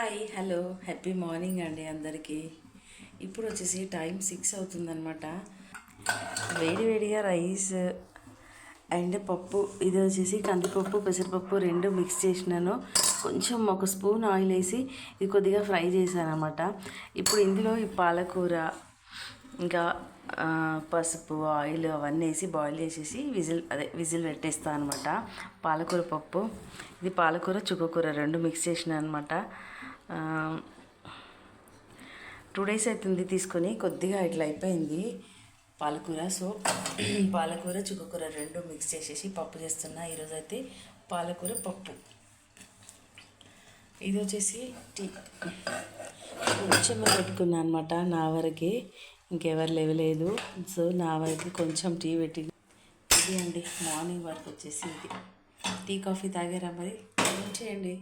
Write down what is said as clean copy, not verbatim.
Hi hello happy morning అండి అందరికీ. ఇప్పుడు వచ్చేసి టైం 6 అవుతుందన్నమాట. వేడివేడిగా రైస్ అండ్ పప్పు, ఇది వచ్చేసి కందిపప్పు పెసరపప్పు రెండు మిక్స్ చేసినాను. కొంచెం ఒక స్పూన్ ఆయిల్ వేసి ఇది కొద్దిగా ఫ్రై చేశాను అనమాట. ఇప్పుడు ఇందులో ఈ పాలకూర ఇంకా పసుపు ఆయిల్ అవన్నీ వేసి బాయిల్ చేసేసి విజిల్ పెట్టేస్తాను అనమాట. పాలకూర పప్పు, ఇది పాలకూర చుక్కకూర రెండు మిక్స్ చేసిన అనమాట. 2 days అవుతుంది తీసుకొని, కొద్దిగా ఇట్లా అయిపోయింది పాలకూర. సో పాలకూర చుక్కకూర రెండు మిక్స్ చేసేసి పప్పు చేస్తున్నా. ఈరోజు అయితే పాలకూర పప్పు. ఇది వచ్చేసి టీ కొంచెం పెట్టుకున్నా అనమాట నా వరకే, ఇంకెవరు లేవలేదు. సో నా వరకు కొంచెం టీ పెట్టి, ఇది అండి మార్నింగ్ వర్క్ వచ్చేసి ఇది. టీ కాఫీ తాగారా మరి? చేయండి.